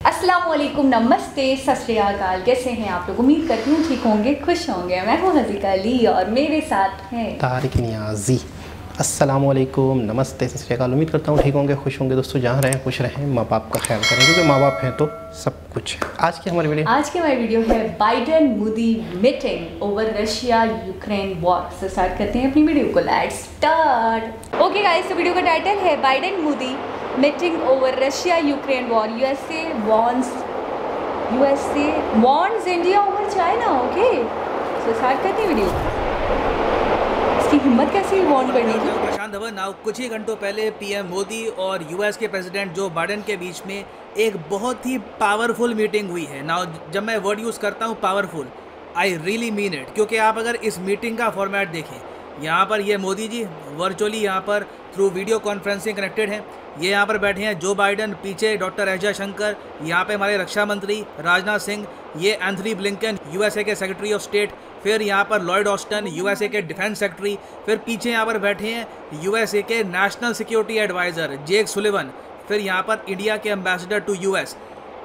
अस्सलामुअलैकुम, नमस्ते, सत श्री अकाल। कैसे हैं आप लोग? उम्मीद करती हूँ ठीक होंगे, खुश होंगे। मैं हूँ हज़ीका अली और मेरे साथ हैं तारिक नियाज़ी। अस्सलामुअलैकुम, नमस्ते, सत श्री अकाल। उम्मीद करता हूँ ठीक होंगे, खुश होंगे। दोस्तों जहाँ रहें खुश रहें, माँ बाप का ख्याल करें, क्योंकि माँ बाप हैं तो सब कुछ। आज की हमारी वीडियो है Biden Modi meeting over Russia Ukraine war. से स्टार्ट करते हैं अपनी वीडियो को। Let's start. ओके गाइस, तो वीडियो का टाइटल है Biden Modi meeting over Russia Ukraine war. USA wants India over China. Okay, so start करते हैं वीडियो। इसकी हिम्मत कैसी वॉर्न करनी थी। प्रशांत धवन। नाउ कुछ ही घंटों पहले पीएम मोदी और यूएस के प्रेसिडेंट जो बाइडेन के बीच में एक बहुत ही पावरफुल मीटिंग हुई है। नाउ जब मैं वर्ड यूज़ करता हूँ powerful, I really mean it, क्योंकि आप अगर इस मीटिंग का फॉर्मेट देखें, यहाँ पर ये मोदी जी वर्चुअली यहाँ पर थ्रू वीडियो कॉन्फ्रेंसिंग कनेक्टेड हैं। ये यहाँ पर बैठे हैं जो बाइडेन, पीछे डॉक्टर एस जयशंकर, यहाँ पे हमारे रक्षा मंत्री राजनाथ सिंह, ये एंथनी ब्लिंकन यूएसए के सेक्रेटरी ऑफ स्टेट, फिर यहाँ पर लॉयड ऑस्टन यूएसए के डिफेंस सेक्रेटरी, फिर पीछे यहाँ पर बैठे हैं यूएसए के national security adviser Jake Sullivan, फिर यहाँ पर इंडिया के एम्बेसडर टू यूएस।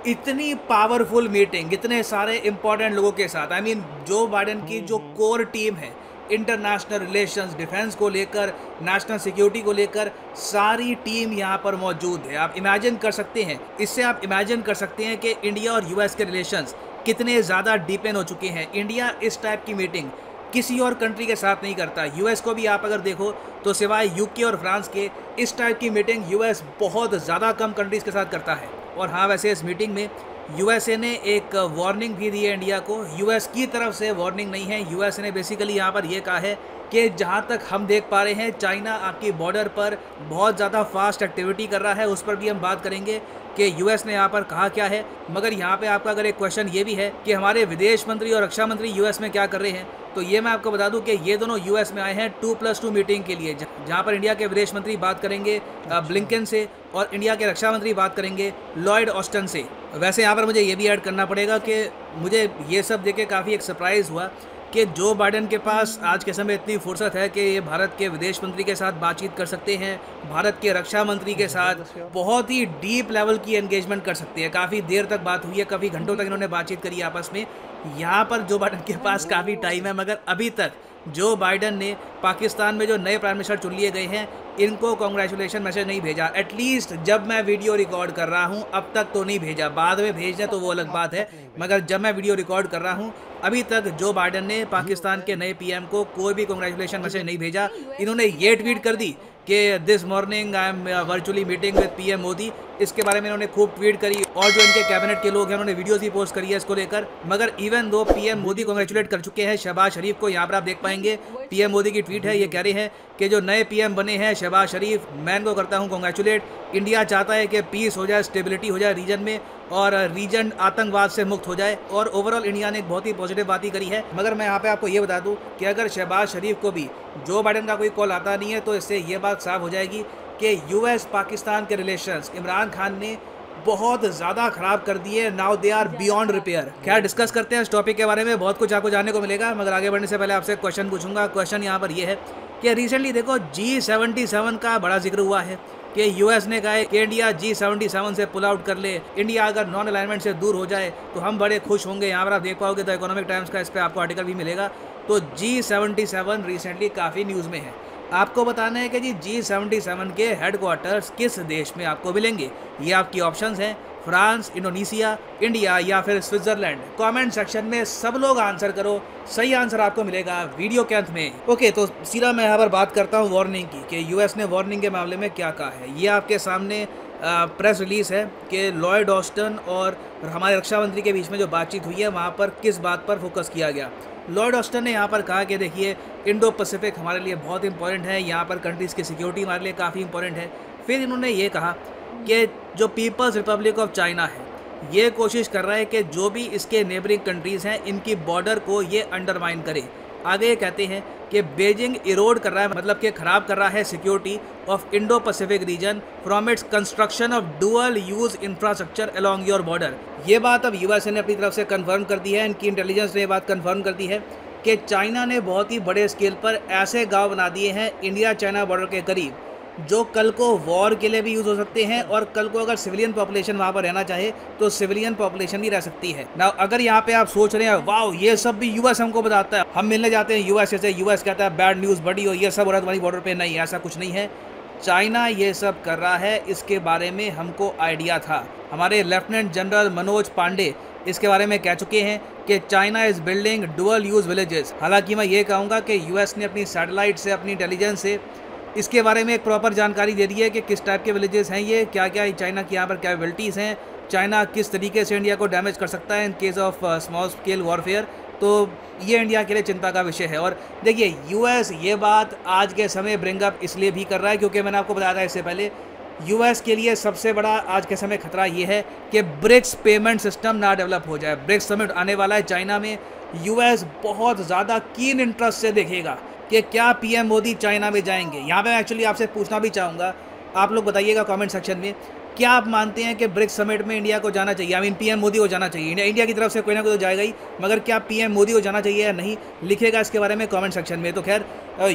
इतनी पावरफुल मीटिंग, इतने सारे इंपॉर्टेंट लोगों के साथ। आई मीन जो बाइडेन की जो कोर टीम है, इंटरनेशनल रिलेशंस, डिफेंस को लेकर, नेशनल सिक्योरिटी को लेकर, सारी टीम यहाँ पर मौजूद है। आप इमेजिन कर सकते हैं, इससे आप इमेजिन कर सकते हैं कि इंडिया और यूएस के रिलेशंस कितने ज़्यादा डीपेन हो चुके हैं। इंडिया इस टाइप की मीटिंग किसी और कंट्री के साथ नहीं करता। यूएस को भी आप अगर देखो तो सिवाय यूके और फ्रांस के, इस टाइप की मीटिंग यूएस बहुत ज़्यादा कम कंट्रीज़ के साथ करता है। और हाँ, वैसे इस मीटिंग में यूएसए ने एक वार्निंग भी दी है इंडिया को। यूएस की तरफ से वार्निंग नहीं है, यूएसए ने बेसिकली यहाँ पर यह कहा है कि जहाँ तक हम देख पा रहे हैं, चाइना आपकी बॉर्डर पर बहुत ज़्यादा फास्ट एक्टिविटी कर रहा है। उस पर भी हम बात करेंगे कि यूएस ने यहाँ पर कहा क्या है। मगर यहाँ पे आपका अगर एक क्वेश्चन ये भी है कि हमारे विदेश मंत्री और रक्षा मंत्री यूएस में क्या कर रहे हैं, तो ये मैं आपको बता दूं कि ये दोनों यूएस में आए हैं 2+2 मीटिंग के लिए, जहाँ पर इंडिया के विदेश मंत्री बात करेंगे ब्लिंकन से और इंडिया के रक्षा मंत्री बात करेंगे लॉयड ऑस्टन से। वैसे यहाँ पर मुझे ये भी ऐड करना पड़ेगा कि मुझे ये सब देख के काफ़ी एक सरप्राइज़ हुआ कि जो बाइडेन के पास आज के समय इतनी फुर्सत है कि ये भारत के विदेश मंत्री के साथ बातचीत कर सकते हैं, भारत के रक्षा मंत्री के साथ बहुत ही डीप लेवल की एंगेजमेंट कर सकते हैं। काफ़ी देर तक बात हुई है, काफ़ी घंटों तक इन्होंने बातचीत करी आपस में। यहाँ पर जो बाइडेन के पास काफ़ी टाइम है, मगर अभी तक जो बाइडेन ने पाकिस्तान में जो नए प्राइम मिनिस्टर चुन लिए गए हैं, इनको कॉन्ग्रेचुलेशन मैसेज नहीं भेजा। एटलीस्ट जब मैं वीडियो रिकॉर्ड कर रहा हूँ अब तक तो नहीं भेजा। बाद में भेजना तो वो अलग बात है, मगर जब मैं वीडियो रिकॉर्ड कर रहा हूँ अभी तक जो बाइडेन ने पाकिस्तान के नए पीएम को कोई भी कॉन्ग्रेचुलेशन मैसेज नहीं भेजा। इन्होंने ये ट्वीट कर दी कि this morning I am virtually meeting with PM Modi. इसके बारे में इन्होंने खूब ट्वीट करी और जो इनके कैबिनेट के लोग हैं उन्होंने वीडियोस भी पोस्ट करी है इसको लेकर। मगर even though PM Modi congratulate कर चुके हैं शहबाज शरीफ को। यहाँ पर आप देख पाएंगे पीएम मोदी की ट्वीट है, ये कह रहे हैं कि जो नए पीएम बने हैं शहबाज शरीफ, मैं इनको करता हूँ कॉन्ग्रेचुलेट। इंडिया चाहता है कि पीस हो जाए, स्टेबिलिटी हो जाए रीजन में और रीजन आतंकवाद से मुक्त हो जाए। और ओवरऑल इंडिया ने एक बहुत ही पॉजिटिव बात ही करी है। मगर मैं यहाँ पे आपको ये बता दूँ कि अगर शहबाज शरीफ को भी जो बाइडेन का कोई कॉल आता नहीं है तो इससे ये बात साफ हो जाएगी कि यूएस पाकिस्तान के रिलेशंस इमरान खान ने बहुत ज़्यादा ख़राब कर दिए। Now they are beyond repair. क्या डिस्कस करते हैं इस टॉपिक के बारे में, बहुत कुछ आपको जानने को मिलेगा। मगर आगे बढ़ने से पहले आपसे क्वेश्चन पूछूंगा। क्वेश्चन यहाँ पर ये है कि रिसेंटली देखो G77 का बड़ा जिक्र हुआ है कि यूएस ने कहा है कि इंडिया G77 से पुल आउट कर ले, इंडिया अगर नॉन अलाइनमेंट से दूर हो जाए तो हम बड़े खुश होंगे। यहाँ पर आप देख पाओगे तो इकोनॉमिक टाइम्स का इस पर आपको आर्टिकल भी मिलेगा। तो G77 रिसेंटली काफ़ी न्यूज़ में है। आपको बताना है कि जी G77 के हेडक्वार्टर्स किस देश में आपको मिलेंगे। ये आपकी ऑप्शंस हैं, फ्रांस, इंडोनेशिया, इंडिया या फिर स्विट्जरलैंड। कमेंट सेक्शन में सब लोग आंसर करो, सही आंसर आपको मिलेगा वीडियो के अंत में। ओके, तो सीधा मैं यहाँ पर बात करता हूँ वार्निंग की कि यूएस ने वार्निंग के मामले में क्या कहा है। ये आपके सामने प्रेस रिलीज़ है कि लॉयड ऑस्टन और हमारे रक्षा मंत्री के बीच में जो बातचीत हुई है वहाँ पर किस बात पर फोकस किया गया। लॉयड ऑस्टन ने यहाँ पर कहा कि देखिए इंडो पैसिफिक हमारे लिए बहुत इंपॉर्टेंट है, यहाँ पर कंट्रीज़ की सिक्योरिटी हमारे लिए काफ़ी इंपॉर्टेंट है। फिर इन्होंने ये कहा कि जो पीपल्स रिपब्लिक ऑफ चाइना है ये कोशिश कर रहा है कि जो भी इसके नेबरिंग कंट्रीज़ हैं इनकी बॉर्डर को ये अंडरमाइन करे। आगे ये कहते हैं कि बीजिंग इरोड कर रहा है, मतलब कि ख़राब कर रहा है security of Indo Pacific region from its construction of dual use infrastructure along your border. ये बात अब यूएसए ने अपनी तरफ से कंफर्म कर दी है, इनकी इंटेलिजेंस ने ये बात कंफर्म कर दी है कि चाइना ने बहुत ही बड़े स्केल पर ऐसे गाँव बना दिए हैं इंडिया चाइना बॉर्डर के करीब जो कल को वॉर के लिए भी यूज़ हो सकते हैं, और कल को अगर सिविलियन पॉपुलेशन वहाँ पर रहना चाहे तो सिविलियन पॉपुलेशन भी रह सकती है ना। अगर यहाँ पे आप सोच रहे हैं वाओ ये सब भी यूएस हमको बताता है, हम मिलने जाते हैं यूएस से, यूएस कहता है बैड न्यूज़ बड़ी हो, ये सब हो रहा है तुम्हारी बॉर्डर पे, नहीं ऐसा कुछ नहीं है। चाइना ये सब कर रहा है, इसके बारे में हमको आइडिया था। हमारे लेफ्टिनेंट जनरल मनोज पांडे इसके बारे में कह चुके हैं कि China is building dual use villages. हालांकि मैं ये कहूँगा कि यूएस ने अपनी सैटेलाइट से, अपनी इंटेलिजेंस से इसके बारे में एक प्रॉपर जानकारी दे दी है कि किस टाइप के विलेजेस हैं ये, क्या क्या चाइना की यहाँ पर कैपेबिलिटीज़ हैं, चाइना किस तरीके से इंडिया को डैमेज कर सकता है in case of small scale warfare. तो ये इंडिया के लिए चिंता का विषय है। और देखिए यूएस ये बात आज के समय ब्रिंग अप इसलिए भी कर रहा है क्योंकि मैंने आपको बताया था इससे पहले, यूएस के लिए सबसे बड़ा आज के समय खतरा ये है कि ब्रिक्स पेमेंट सिस्टम ना डेवलप हो जाए। ब्रिक्स समिट आने वाला है चाइना में, यूएस बहुत ज़्यादा कीन इंटरेस्ट से देखेगा कि क्या पीएम मोदी चाइना में जाएंगे। यहाँ पे मैं एक्चुअली आपसे पूछना भी चाहूँगा, आप लोग बताइएगा कमेंट सेक्शन में, क्या आप मानते हैं कि ब्रिक्स समिट में इंडिया को जाना चाहिए? आई मीन पीएम मोदी को जाना चाहिए। इंडिया की तरफ से कोई ना कोई तो जाएगा ही, मगर क्या पीएम मोदी को जाना चाहिए या नहीं, लिखेगा इसके बारे में कमेंट सेक्शन में। तो खैर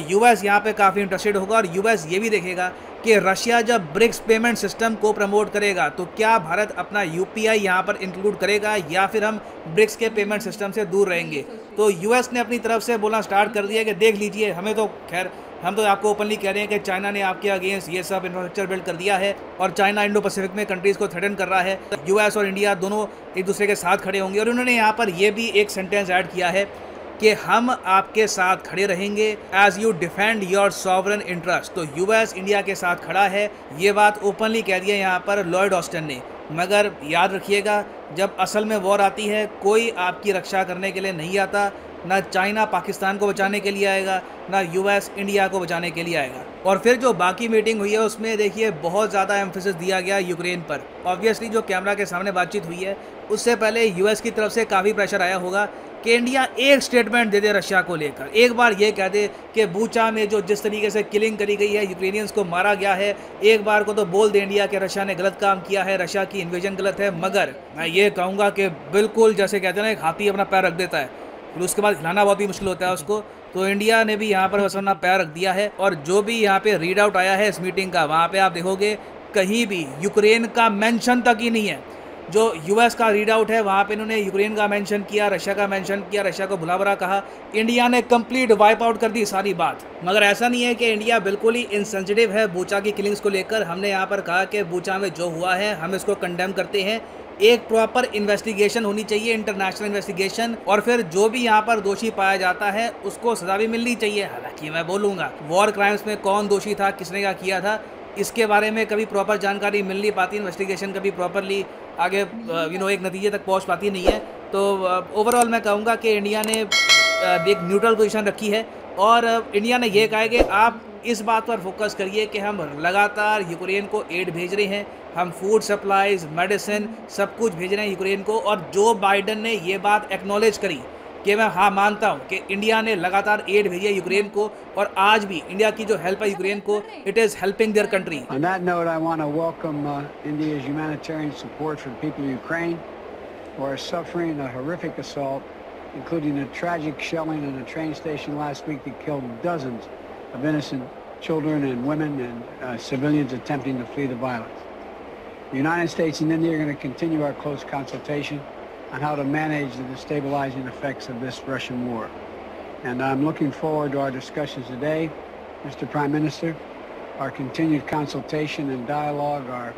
यूएस यहाँ पे काफ़ी इंटरेस्टेड होगा, और यूएस ये भी देखेगा कि रशिया जब ब्रिक्स पेमेंट सिस्टम को प्रमोट करेगा तो क्या भारत अपना यूपीआई यहाँ पर इंक्लूड करेगा या फिर हम ब्रिक्स के पेमेंट सिस्टम से दूर रहेंगे। तो यूएस ने अपनी तरफ से बोलना स्टार्ट कर दिया कि देख लीजिए, हमें तो खैर हम तो आपको ओपनली कह रहे हैं कि चाइना ने आपके अगेंस्ट ये सब इंफ्रास्ट्रक्चर बिल्ड कर दिया है और चाइना इंडो पैसिफिक में कंट्रीज़ को थ्रेटन कर रहा है। यूएस और इंडिया दोनों एक दूसरे के साथ खड़े होंगे। और उन्होंने यहाँ पर ये भी एक सेंटेंस ऐड किया है कि हम आपके साथ खड़े रहेंगे as you defend your sovereign interest. तो यूएस इंडिया के साथ खड़ा है, ये बात ओपनली कह दिया यहाँ पर लॉयड ऑस्टिन ने। मगर याद रखिएगा, जब असल में वॉर आती है कोई आपकी रक्षा करने के लिए नहीं आता, ना चाइना पाकिस्तान को बचाने के लिए आएगा, ना यूएस इंडिया को बचाने के लिए आएगा। और फिर जो बाकी मीटिंग हुई है उसमें देखिए बहुत ज़्यादा एम्फेसिस दिया गया यूक्रेन पर। ऑब्वियसली जो कैमरा के सामने बातचीत हुई है उससे पहले यूएस की तरफ से काफ़ी प्रेशर आया होगा कि इंडिया एक स्टेटमेंट दे दे रशिया को लेकर, एक बार ये कह दे कि बूचा में जो जिस तरीके से किलिंग करी गई है, यूक्रेनियंस को मारा गया है, एक बार को तो बोल दे इंडिया कि रशिया ने गलत काम किया है, रशिया की इन्वेजन गलत है। मगर मैं ये कहूँगा कि बिल्कुल जैसे कहते हैं ना, एक हाथी अपना पैर रख देता है फिर उसके बाद हिलाना बहुत ही मुश्किल होता है उसको, तो इंडिया ने भी यहाँ पर बस अपना पैर रख दिया है। और जो भी यहाँ पे रीड आउट आया है इस मीटिंग का, वहाँ पे आप देखोगे कहीं भी यूक्रेन का मेंशन तक ही नहीं है। जो यूएस का रीड आउट है वहाँ पे इन्होंने यूक्रेन का मेंशन किया, रशिया का मेंशन किया, रशिया को भुला भरा कहा। इंडिया ने कंप्लीट वाइप आउट कर दी सारी बात। मगर ऐसा नहीं है कि इंडिया बिल्कुल ही इनसेंसिटिव है बूचा की किलिंग्स को लेकर। हमने यहाँ पर कहा कि बूचा में जो हुआ है हम इसको कंडेम करते हैं, एक प्रॉपर इन्वेस्टिगेशन होनी चाहिए, इंटरनेशनल इन्वेस्टिगेशन, और फिर जो भी यहाँ पर दोषी पाया जाता है उसको सजा भी मिलनी चाहिए। हालांकि मैं बोलूँगा वॉर क्राइम्स में कौन दोषी था, किसने क्या किया था, इसके बारे में कभी प्रॉपर जानकारी मिल नहीं पाती, इन्वेस्टिगेशन कभी प्रॉपरली आगे एक नतीजे तक पहुँच पाती नहीं है। तो ओवरऑल मैं कहूँगा कि इंडिया ने एक न्यूट्रल पोजीशन रखी है, और इंडिया ने यह कहा है कि आप इस बात पर फोकस करिए कि हम लगातार यूक्रेन को एड भेज रहे हैं, हम फूड सप्लाईज, मेडिसिन सब कुछ भेज रहे हैं यूक्रेन को। और जो बाइडन ने ये बात एक्नॉलेज करी कि मैं हाँ मानता हूँ कि इंडिया ने लगातार एड भेजी है यूक्रेन को, और आज भी इंडिया की जो हेल्प है यूक्रेन को, it is helping their country. On that note, I want to welcome India's humanitarian support for the people of Ukraine who are suffering a horrific assault, including a tragic shelling in a train station last week that killed dozens of innocent children and women and civilians attempting to flee the violence. The United States and India are going to continue our close consultation on how to manage the destabilizing effects of this Russian war. And I'm looking forward to our discussions today, Mr. Prime Minister. Our continued consultation and dialogue are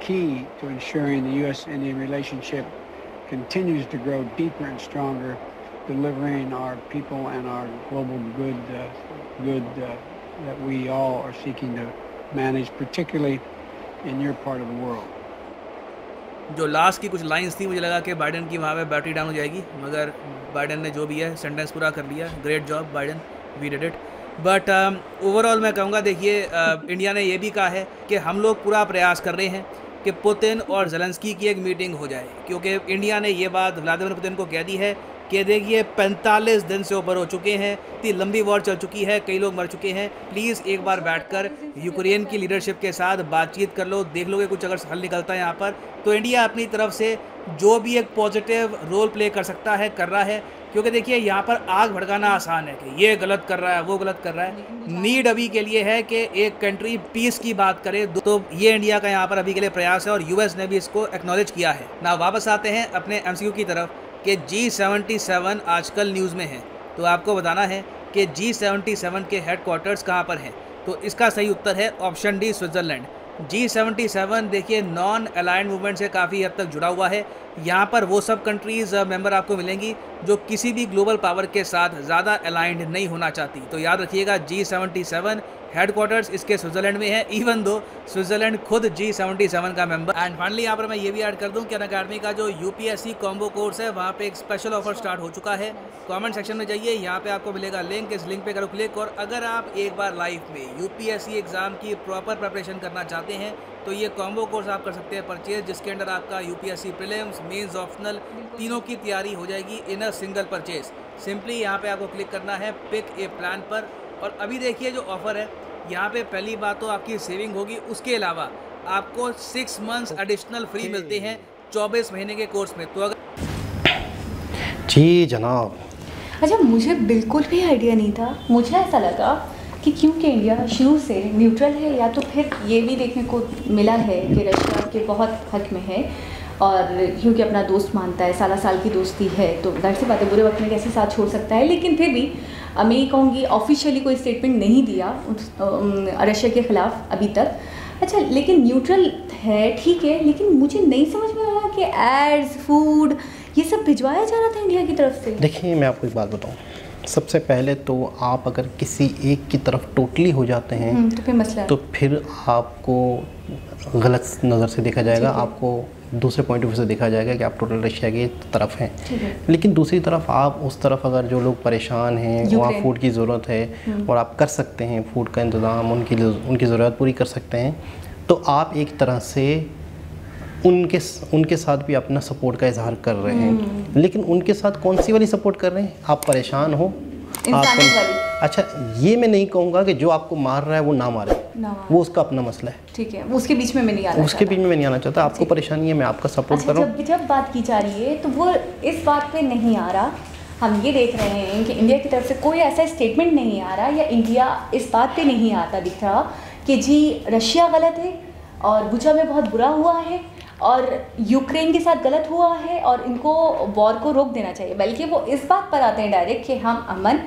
key to ensuring the U.S.-Indian relationship continues to grow deeper and stronger, delivering our people and our global good that we all are seeking to manage, particularly in your part of the world. जो last की कुछ lines थी मुझे लगा कि Biden की वहाँ पे बैटरी डाउन हो जाएगी, मगर बाइडन ने जो भी है सेंटेंस पूरा कर लिया। Great job Biden, we did it. But overall मैं कहूँगा देखिए, इंडिया ने ये भी कहा है कि हम लोग पूरा प्रयास कर रहे हैं कि पुतिन और ज़ेलेंस्की की एक मीटिंग हो जाए, क्योंकि इंडिया ने ये बात व्लादिमीर पुतिन को कह दी है कि देखिए 45 दिन से ऊपर हो चुके हैं, इतनी लंबी वॉर चल चुकी है, कई लोग मर चुके हैं, प्लीज़ एक बार बैठकर यूक्रेन की लीडरशिप के साथ बातचीत कर लो, देख लो कि कुछ अगर हल निकलता है यहाँ पर। तो इंडिया अपनी तरफ से जो भी एक पॉजिटिव रोल प्ले कर सकता है कर रहा है, क्योंकि देखिए यहाँ पर आग भड़काना आसान है कि ये गलत कर रहा है, वो गलत कर रहा है। नीड अभी के लिए है कि एक कंट्री पीस की बात करे, तो ये इंडिया का यहाँ पर अभी के लिए प्रयास है और यूएस ने भी इसको एक्नॉलेज किया है ना। वापस आते हैं अपने एमसीक्यू की तरफ कि G77 आजकल न्यूज़ में है, तो आपको बताना है कि G77 के हेडक्वार्टर्स कहाँ पर हैं। तो इसका सही उत्तर है ऑप्शन डी, स्विट्ज़रलैंड। G77 देखिए नॉन अलाइंड मूवमेंट से काफ़ी हद तक जुड़ा हुआ है। यहाँ पर वो सब कंट्रीज़ मेंबर आपको मिलेंगी जो किसी भी ग्लोबल पावर के साथ ज़्यादा अलाइंड नहीं होना चाहती। तो याद रखिएगा G77 हेडक्वार्टर्स इसके स्विट्ज़रलैंड में है, इवन दो स्विट्ज़रलैंड खुद G77 का मेंबर। एंड फाइनली यहाँ पर मैं ये भी ऐड कर दूँ कि अनअकैडमी का जो UPSC कॉम्बो कोर्स है वहाँ पे एक स्पेशल ऑफर स्टार्ट हो चुका है। कमेंट सेक्शन में जाइए, यहाँ पे आपको मिलेगा लिंक, इस लिंक पे करो क्लिक। और अगर आप एक बार लाइफ में UPSC एग्ज़ाम की प्रॉपर प्रिपरेशन करना चाहते हैं तो ये कॉम्बो कोर्स आप कर सकते हैं परचेज, जिसके अंदर आपका UPSC प्रीलिम्स, मेंस, ऑप्शनल तीनों की तैयारी हो जाएगी इन अ सिंगल परचेज। सिंपली यहाँ पे आपको क्लिक करना है पिक ए प्लान पर। और अभी देखिए जो ऑफ़र है यहाँ पे, पहली बात तो आपकी सेविंग होगी, उसके अलावा आपको 6 मंथ्स एडिशनल फ्री मिलते हैं 24 महीने के कोर्स में। तो अगर जी जनाब, अच्छा मुझे बिल्कुल भी आइडिया नहीं था। मुझे ऐसा लगा कि क्योंकि इंडिया शुरू से न्यूट्रल है, या तो फिर ये भी देखने को मिला है कि रशिया के बहुत हक में है और क्योंकि अपना दोस्त मानता है, साल की दोस्ती है, तो जाहिर सी बात है बुरे वक्त में कैसे साथ छोड़ सकता है। लेकिन फिर भी मैं ये कहूँगी ऑफिशियली कोई स्टेटमेंट नहीं दिया रशिया के ख़िलाफ़ अभी तक। अच्छा लेकिन न्यूट्रल है, ठीक है, लेकिन मुझे नहीं समझ में आया कि एड्स, फूड, ये सब भिजवाया जा रहा था इंडिया की तरफ से। देखिए मैं आपको एक बात बताऊँ, सबसे पहले तो आप अगर किसी एक की तरफ टोटली हो जाते हैं तो फिर मसला है, तो फिर आपको गलत नज़र से देखा जाएगा, आपको दूसरे पॉइंट ऑफ व्यू से देखा जाएगा कि आप टोटल रशिया की तरफ हैं। लेकिन दूसरी तरफ आप उस तरफ अगर जो लोग परेशान हैं, वहाँ फूड की ज़रूरत है और आप कर सकते हैं फूड का इंतज़ाम, उनकी ज़रूरत पूरी कर सकते हैं, तो आप एक तरह से उनके साथ भी अपना सपोर्ट का इजहार कर रहे हैं। लेकिन उनके साथ कौन सी वाली सपोर्ट कर रहे हैं? आप परेशान हो, अच्छा ये मैं नहीं कहूँगा कि जो आपको मार रहा है वो ना मारे, वो उसका अपना मसला है, ठीक है, उसके बीच में मैं नहीं आना उसके बीच में मैं नहीं आना चाहता। आपको परेशानी है, मैं आपका सपोर्ट कर रहा हूँ। जब बात की जा रही है तो वो इस बात पे नहीं आ रहा। हम ये देख रहे हैं कि इंडिया की तरफ से कोई ऐसा स्टेटमेंट नहीं आ रहा, या इंडिया इस बात पे नहीं आता दिख रहा कि जी रशिया गलत है और बुचा में बहुत बुरा हुआ है और यूक्रेन के साथ गलत हुआ है और इनको वॉर को रोक देना चाहिए। बल्कि वो इस बात पर आते हैं डायरेक्ट कि हम अमन,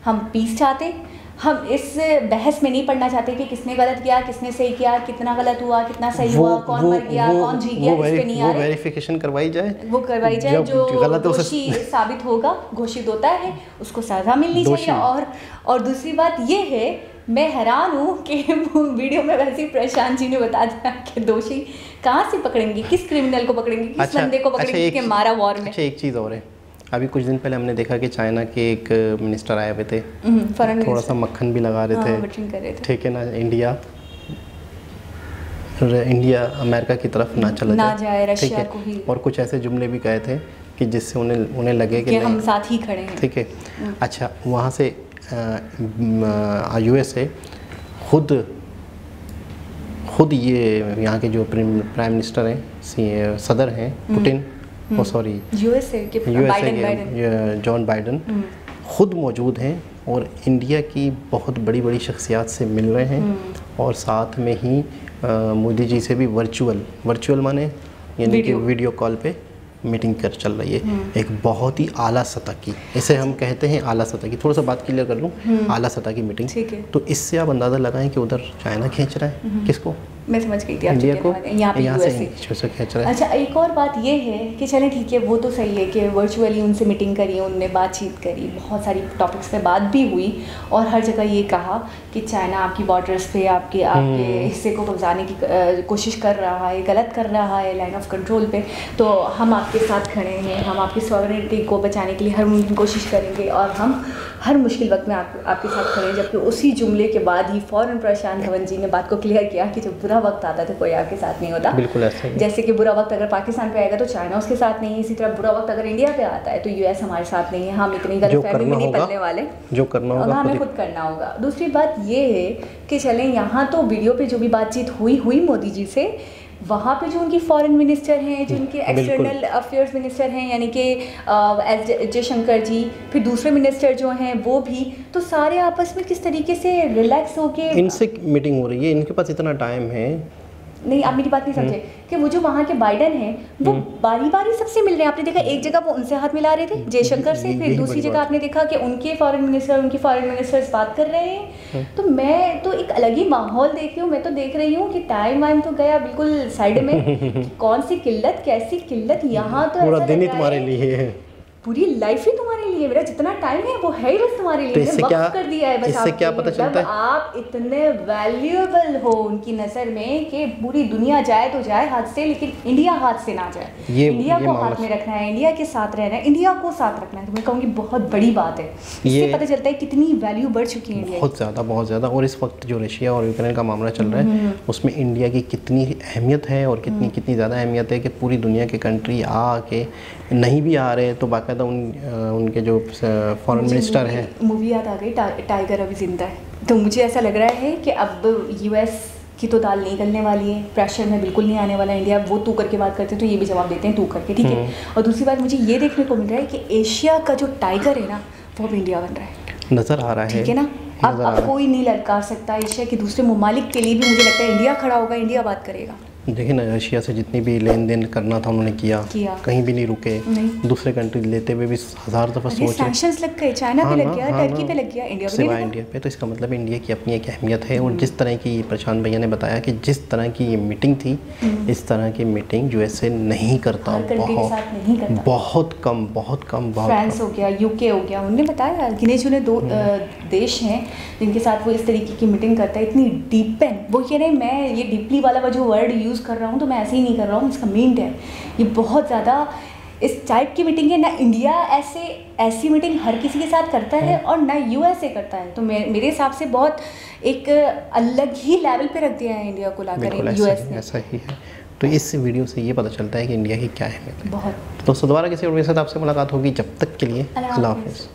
हम पीस चाहते, हम इस बहस में नहीं पढ़ना चाहते कि किसने गलत किया, किसने सही किया, कितना गलत हुआ, कितना सही हुआ, कौन मर गया, कौन जीत गया, इस पे नहीं आ रहे। वो वेरिफिकेशन करवाई जाए, वो करवाई जाए, जो दोषी साबित होगा, घोषित होता है, उसको सज़ा मिलनी चाहिए। और दूसरी बात ये है, मैं हैरान हूँ कि वीडियो में वैसे ही प्रशांत जी ने बता दिया कि दोषी कहाँ से पकड़ेंगे, किस क्रिमिनल को पकड़ेंगे, किस बंदे को पकड़ेंगे कि मारा वॉर में। अच्छा एक चीज़ और है, अभी कुछ दिन पहले हमने देखा कि चाइना के एक मिनिस्टर आए हुए थे, थोड़ा सा मक्खन भी लगा रहे थे, ठीक है ना, इंडिया अमेरिका की तरफ ना चला जाए, रशिया को ही, और कुछ ऐसे जुमले भी कहे थे कि जिससे उन्हें लगे कि हम साथ ही खड़े हैं, ठीक है। अच्छा वहाँ से USA खुद ये यहाँ के जो प्राइम मिनिस्टर हैं, सदर हैं पुतिन, USA के जॉन बाइडन खुद मौजूद हैं और इंडिया की बहुत बड़ी बड़ी शख्सियात से मिल रहे हैं और साथ में ही मोदी जी से भी वर्चुअल माने यानी कि वीडियो कॉल पे मीटिंग कर चल रही है। एक बहुत ही आला सतह की, इसे हम कहते हैं आला सतह की, थोड़ा सा बात क्लियर कर लूँ, आला सतह की मीटिंग। तो इससे आप अंदाज़ा लगाएं कि उधर चाइना खींच रहा है किसको, मैं समझ गई थी इंडिया को, यहाँ से खींच रहा है। अच्छा एक और बात ये है कि चलें ठीक है, वो तो सही है कि वर्चुअली उनसे मीटिंग करी, उनने बातचीत करी, बहुत सारी टॉपिक्स पे बात भी हुई और हर जगह ये कहा कि चाइना आपकी बॉर्डर्स पे आपके हिस्से को कब्जाने की कोशिश कर रहा है, गलत कर रहा है लाइन ऑफ कंट्रोल पे, तो हम आपके साथ खड़े हैं, हम आपकी सॉवरेनिटी को बचाने के लिए हर मुमकिन कोशिश करेंगे और हम हर मुश्किल वक्त में आपके साथ खड़े हैं। जबकि उसी जुमले के बाद ही फ़ौरन प्रशांत धवन जी ने बात को क्लियर किया कि जब बुरा वक्त आता है तो कोई आपके साथ नहीं होता। बिल्कुल ऐसा ही। जैसे कि बुरा वक्त अगर पाकिस्तान पे आएगा तो चाइना उसके साथ नहीं है, इसी तरह बुरा वक्त अगर इंडिया पे आता है तो US हमारे साथ नहीं है। हम इतनी गलतफहमी में नहीं पलने वाले, जो करना होगा हमें खुद करना होगा। दूसरी बात ये है कि चलें यहाँ तो वीडियो पे जो भी बातचीत हुई मोदी जी से, वहाँ पे जो उनकी फॉरेन मिनिस्टर हैं, जो उनके एक्सटर्नल अफेयर्स मिनिस्टर हैं यानी कि एस जयशंकर जी, फिर दूसरे मिनिस्टर जो हैं वो भी, तो सारे आपस में किस तरीके से रिलैक्स होके इनसे मीटिंग हो रही है, इनके पास इतना टाइम है। नहीं, आप मेरी बात नहीं समझे कि वो जो वहाँ के बाइडन हैं वो बारी बारी सबसे मिल रहे हैं। आपने देखा एक जगह वो उनसे हाथ मिला रहे थे जयशंकर से, फिर दूसरी जगह आपने देखा कि उनके फॉरेन मिनिस्टर्स बात कर रहे हैं। तो मैं तो एक अलग ही माहौल देख रही हूँ। मैं तो देख रही हूँ कि टाइम वाइम तो गया बिल्कुल साइड में। कौन सी किल्लत, कैसी किल्लत, यहाँ तो पूरा दिन ही तुम्हारे लिए है, पूरी लाइफ ही तुम्हारे लिए, मेरा जितना टाइम है वो है ही बस तुम्हारे लिए। तो इससे क्या कर दिया है बस। इससे क्या पता चलता है? आप इतने वैल्यूएबल हो उनकी नज़र में कि पूरी दुनिया जाए तो जाए हाथ से, लेकिन इंडिया हाथ से ना जाए। इंडिया को हाथ में रखना है, इंडिया के साथ रहना है, इंडिया को साथ रखना है। तो मैं कहूँगी बहुत बड़ी बात है। इससे पता चलता है कितनी वैल्यू बढ़ चुकी है इंडिया, बहुत ज़्यादा। और इस वक्त जो रशिया और यूक्रेन का मामला चल रहा है उसमें इंडिया की कितनी अहमियत है और कितनी ज़्यादा अहमियत है कि पूरी दुनिया के कंट्री आके नहीं भी आ रहे तो बाकायदा उनके जो फॉरेन मिनिस्टर हैं। मूवी याद आ गई, टाइगर अभी जिंदा है। तो मुझे ऐसा लग रहा है कि अब यूएस की तो दाल नहीं गलने वाली है, प्रेशर में बिल्कुल नहीं आने वाला इंडिया। वो तू करके बात करते हैं तो ये भी जवाब देते हैं तू करके, ठीक है। और दूसरी बात मुझे ये देखने को मिल रहा है कि एशिया का जो टाइगर है ना वो अब इंडिया बन रहा है, नज़र आ रहा है, ठीक है ना। अब कोई नहीं ललकार सकता। एशिया के दूसरे ममालिक के लिए भी मुझे लगता है इंडिया खड़ा होगा, इंडिया बात करेगा। देखिए ना, रशिया से जितनी भी लेन देन करना था उन्होंने किया, कहीं भी नहीं रुके। दूसरे कंट्री लेते हुए भी 1000 दफ़ा सोचे। सैंक्शंस लग गए, चाइना पे लग गया, टर्की पे लग गया, इंडिया पे नहीं लगा। इंडिया पे, तो इसका मतलब इंडिया की अपनी एक अहमियत है। और जिस तरह की प्रशांत भैया ने बताया कि जिस तरह की ये मीटिंग थी, इस तरह की मीटिंग यूएसए नहीं करता, बहुत कम। फ्रांस हो गया, यूके हो गया, उन्होंने बताया गिने चुने 2 देश हैं जिनके साथ वो इस तरीके की मीटिंग करता है। इतनी डीपन, वो कह रहे हैं मैं ये डीपली वाला जो वर्ड यूज़ कर रहा हूँ तो मैं ऐसे ही नहीं कर रहा हूँ, इसका मीनिंग है ये बहुत ज़्यादा इस टाइप की मीटिंग है ना। इंडिया ऐसी मीटिंग हर किसी के साथ करता है और ना यूएसए करता है। तो मेरे हिसाब से बहुत एक अलग ही लेवल पे रख दिया है इंडिया को लाकर यूएस ने। ऐसा ही है। तो इस वीडियो से ये पता चलता है कि इंडिया की क्या अहमियत है। बहुत। दोस्तों दोबारा किसी और के साथ आपसे मुलाकात होगी, जब तक के लिए अल्लाह हाफ़िज़।